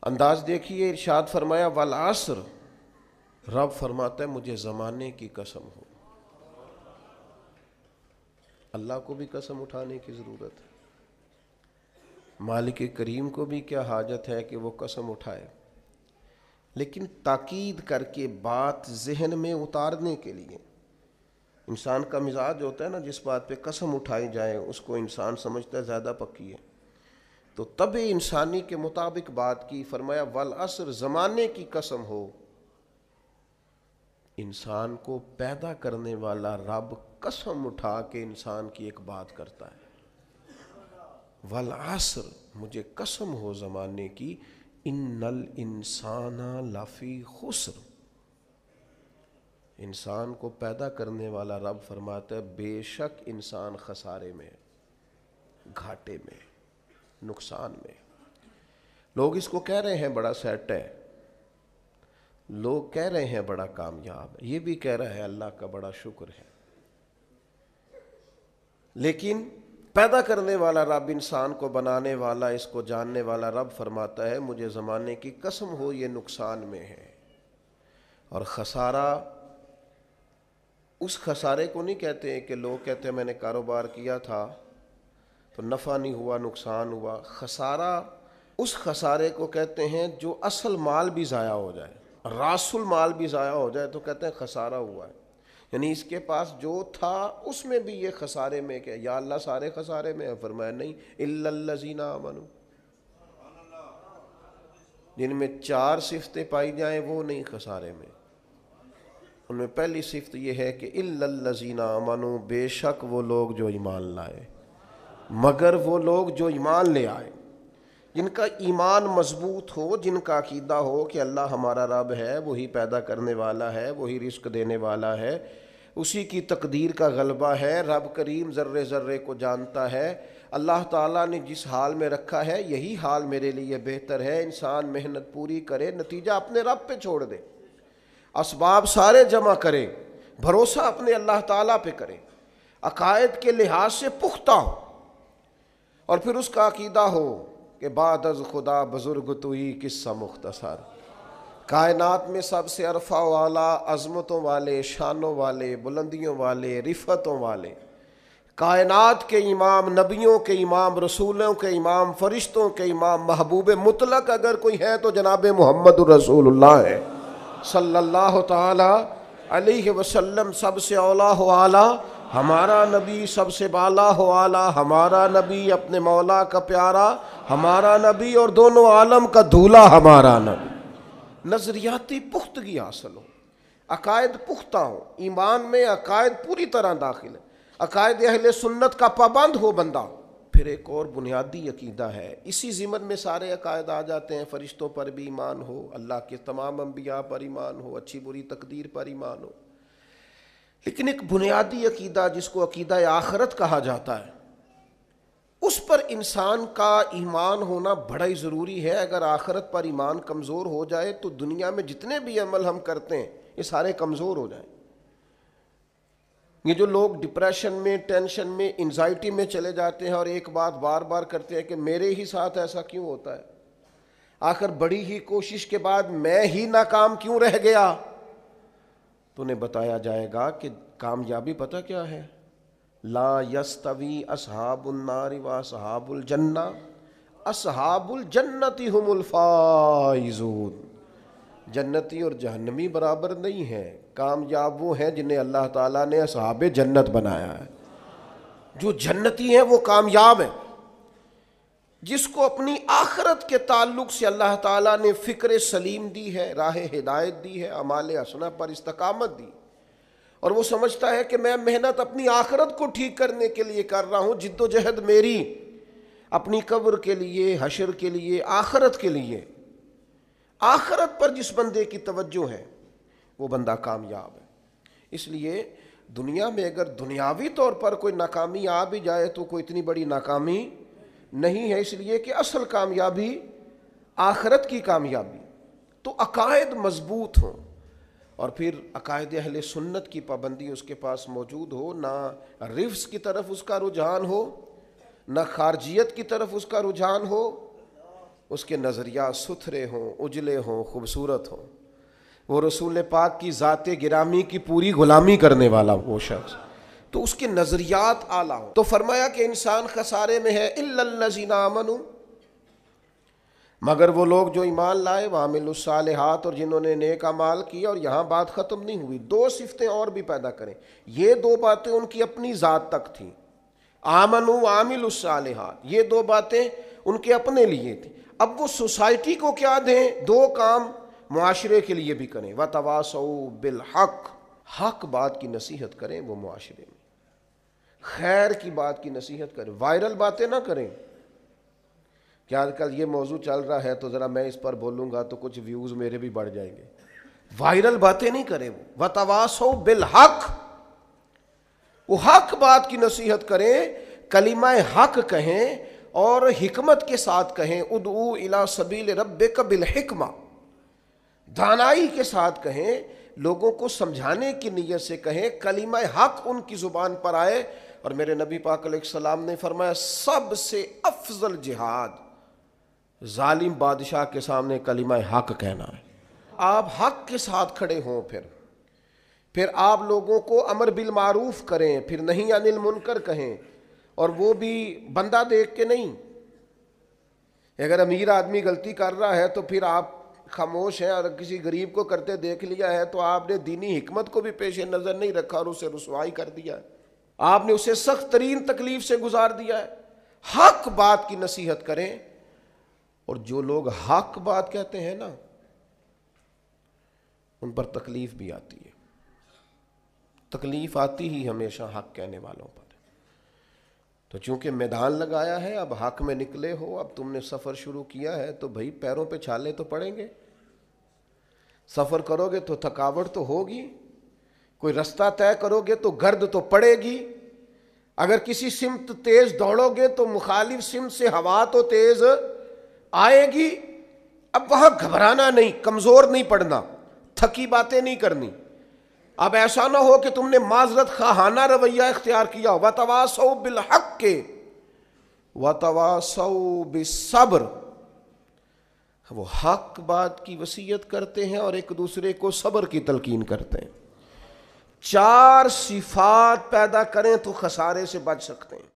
انداز دیکھیے، ارشاد فرمایا والعصر، رب فرماتا ہے مجھے زمانے کی قسم ہو۔ اللہ کو بھی قسم اٹھانے کی ضرورت ہے، مالک کریم کو بھی کیا حاجت ہے کہ وہ قسم اٹھائے، لیکن تاکید کر کے بات ذہن میں اتارنے کے لیے۔ انسان کا مزاج ہوتا ہے نا، جس بات پہ قسم اٹھائی جائے اس کو انسان سمجھتا ہے زیادہ پکی ہے، تو طبع انسانی کے مطابق بات کی، فرمایا والعصر، زمانے کی قسم ہو۔ انسان کو پیدا کرنے والا رب قسم اٹھا کے انسان کی ایک بات کرتا ہے، والعصر، مجھے قسم ہو زمانے کی، ان الانسان لفی خسر، انسان کو پیدا کرنے والا رب فرماتا ہے بے شک انسان خسارے میں، گھاٹے میں، نقصان میں۔ لوگ اس کو کہہ رہے ہیں بڑا سیٹ ہے، لوگ کہہ رہے ہیں بڑا کامیاب ہے، یہ بھی کہہ رہا ہے اللہ کا بڑا شکر ہے، لیکن پیدا کرنے والا رب، انسان کو بنانے والا، اس کو جاننے والا رب فرماتا ہے مجھے زمانے کی قسم ہو یہ نقصان میں ہے۔ اور خسارہ، اس خسارے کو نہیں کہتے ہیں کہ لوگ کہتے ہیں میں نے کاروبار کیا تھا تو نفع نہیں ہوا، نقصان ہوا۔ خسارہ اس خسارے کو کہتے ہیں جو اصل مال بھی ضائع ہو جائے، راس المال بھی ضائع ہو جائے تو کہتے ہیں خسارہ ہوا ہے، یعنی اس کے پاس جو تھا اس میں بھی یہ خسارے میں، کہ یا اللہ سارے خسارے میں ہے؟ فرمایا نہیں، الا الذین آمنوا، جن میں 4 صفتیں پائی جائیں وہ نہیں خسارے میں۔ ان میں پہلی صفت یہ ہے کہ الا الذین آمنوا، بے شک وہ لوگ جو ایمان لائے، مگر وہ لوگ جو ایمان لے آئے، جن کا ایمان مضبوط ہو، جن کا عقیدہ ہو کہ اللہ ہمارا رب ہے، وہی پیدا کرنے والا ہے، وہی رزق دینے والا ہے، اسی کی تقدیر کا غلبہ ہے، رب کریم ذرے ذرے کو جانتا ہے، اللہ تعالیٰ نے جس حال میں رکھا ہے یہی حال میرے لیے بہتر ہے۔ انسان محنت پوری کرے، نتیجہ اپنے رب پہ چھوڑ دے، اسباب سارے جمع کرے، بھروسہ اپنے اللہ تعالیٰ پہ کرے، عقائد کے لحاظ سے پختہ ہو، اور پھر اس کا عقیدہ ہو کہ بعد از خدا بزرگ توئی قصہ مختصر، کائنات میں سب سے عرفہ والا، عظمتوں والے، شانوں والے، بلندیوں والے، رفتوں والے، کائنات کے امام، نبیوں کے امام، رسولوں کے امام، فرشتوں کے امام، محبوب مطلق اگر کوئی ہے تو جناب محمد رسول اللہ ہے صلی اللہ تعالی علیہ وسلم۔ سب سے اولا و اعلیٰ ہمارا نبی، سب سے بالا ہو اعلیٰ ہمارا نبی، اپنے مولا کا پیارا ہمارا نبی، اور دونوں عالم کا دھولا ہمارا نبی۔ نظریاتی پختگی حاصل ہو، عقائد پختہ ہو، ایمان میں عقائد پوری طرح داخل ہے، عقائد اہل سنت کا پابند ہو بندہ۔ پھر ایک اور بنیادی عقیدہ ہے، اسی ضمن میں سارے عقائد آ جاتے ہیں، فرشتوں پر بھی ایمان ہو، اللہ کے تمام انبیاء پر ایمان ہو، اچھی بری تقدیر پر ایمان ہو، لیکن ایک بنیادی عقیدہ جس کو عقیدہ آخرت کہا جاتا ہے، اس پر انسان کا ایمان ہونا بڑا ہی ضروری ہے۔ اگر آخرت پر ایمان کمزور ہو جائے تو دنیا میں جتنے بھی عمل ہم کرتے ہیں یہ سارے کمزور ہو جائیں۔ یہ جو لوگ ڈپریشن میں، ٹینشن میں، انزائٹی میں چلے جاتے ہیں اور ایک بات بار بار کرتے ہیں کہ میرے ہی ساتھ ایسا کیوں ہوتا ہے، آخر بڑی ہی کوشش کے بعد میں ہی ناکام کیوں رہ گیا، تو انہیں بتایا جائے گا کہ کامیابی پتہ کیا ہے؟ لا یستوی اصحاب النار و اصحاب الجنہ، اصحاب الجنت هم الفائزون، جنتی اور جہنمی برابر نہیں ہیں، کامیاب وہ ہیں جنہیں اللہ تعالیٰ نے اصحاب جنت بنایا ہے۔ جو جنتی ہیں وہ کامیاب ہیں، جس کو اپنی آخرت کے تعلق سے اللہ تعالیٰ نے فکر سلیم دی ہے، راہ ہدایت دی ہے، اعمال حسنہ پر استقامت دی، اور وہ سمجھتا ہے کہ میں محنت اپنی آخرت کو ٹھیک کرنے کے لیے کر رہا ہوں، جد و جہد میری اپنی قبر کے لیے، حشر کے لیے، آخرت کے لیے۔ آخرت پر جس بندے کی توجہ ہے وہ بندہ کامیاب ہے۔ اس لیے دنیا میں اگر دنیاوی طور پر کوئی ناکامی آ بھی جائے تو کوئی اتنی بڑی ناکامی نہیں ہے، اس لیے کہ اصل کامیابی آخرت کی کامیابی۔ تو عقائد مضبوط ہوں، اور پھر عقائد اہل سنت کی پابندی اس کے پاس موجود ہو، نہ رفض کی طرف اس کا رجحان ہو، نہ خارجیت کی طرف اس کا رجحان ہو، اس کے نظریات ستھرے ہوں، اجلے ہوں، خوبصورت ہوں، وہ رسول پاک کی ذات گرامی کی پوری غلامی کرنے والا وہ شخص، تو اس کے نظریات اعلیٰ ہوں۔ تو فرمایا کہ انسان خسارے میں ہے الا الذین آمنوا، مگر وہ لوگ جو ایمان لائے، وعملوا الصالحات، اور جنہوں نے نیک اعمال کیا۔ اور یہاں بات ختم نہیں ہوئی، دو صفتیں اور بھی پیدا کریں۔ یہ دو باتیں ان کی اپنی ذات تک تھیں، آمنوا وعملوا الصالحات، یہ دو باتیں ان کے اپنے لیے تھیں۔ اب وہ سوسائٹی کو کیا دیں؟ دو کام معاشرے کے لیے بھی کریں، وتواصوا بالحق، حق بات کی نصیحت کریں وہ معاشرے میں، خیر کی بات کی نصیحت کریں، وائرل باتیں نہ کریں کہ آج کل یہ موضوع چل رہا ہے تو ذرا میں اس پر بولوں گا تو کچھ ویوز میرے بھی بڑھ جائیں گے، وائرل باتیں نہیں کریں وہ، وتواصوا بالحق، وہ حق بات کی نصیحت کریں، کلمہ حق کہیں اور حکمت کے ساتھ کہیں، ادعو الی سبیل ربک بالحکمہ، دانائی کے ساتھ کہیں، لوگوں کو سمجھانے کی نیت سے کہیں، کلمہ حق ان کی زبان پر آئے۔ اور میرے نبی پاک علیہ السلام نے فرمایا سب سے افضل جہاد ظالم بادشاہ کے سامنے کلمہ حق کہنا ہے۔ آپ حق کے ساتھ کھڑے ہوں، پھر آپ لوگوں کو امر بالمعروف کریں، پھر نہی عن المنکر کہیں، اور وہ بھی بندہ دیکھ کے نہیں۔ اگر امیر آدمی غلطی کر رہا ہے تو پھر آپ خاموش ہیں، اور کسی غریب کو کرتے دیکھ لیا ہے تو آپ نے دینی حکمت کو بھی پیش نظر نہیں رکھا اور اسے رسوائی کر دیا ہے، آپ نے اسے سخت ترین تکلیف سے گزار دیا ہے۔ حق بات کی نصیحت کریں، اور جو لوگ حق بات کہتے ہیں نا ان پر تکلیف بھی آتی ہے، تکلیف آتی ہی ہمیشہ حق کہنے والوں پر۔ تو چونکہ میدان لگایا ہے، اب حق میں نکلے ہو، اب تم نے سفر شروع کیا ہے تو بھائی پیروں پہ چھالے تو پڑیں گے، سفر کرو گے تو تھکاوٹ تو ہوگی، کوئی رستہ طے کرو گے تو گرد تو پڑے گی، اگر کسی سمت تیز دوڑو گے تو مخالف سمت سے ہوا تو تیز آئے گی۔ اب وہاں گھبرانا نہیں، کمزور نہیں پڑنا، تھکی باتیں نہیں کرنی۔ اب ایسا نہ ہو کہ تم نے معذرت خواہانہ رویہ اختیار کیا، وتواصوا بالحق وتواصوا بالصبر، وہ حق بات کی وصیت کرتے ہیں اور ایک دوسرے کو صبر کی تلقین کرتے ہیں۔ چار صفات پیدا کریں تو خسارے سے بچ سکتے ہیں۔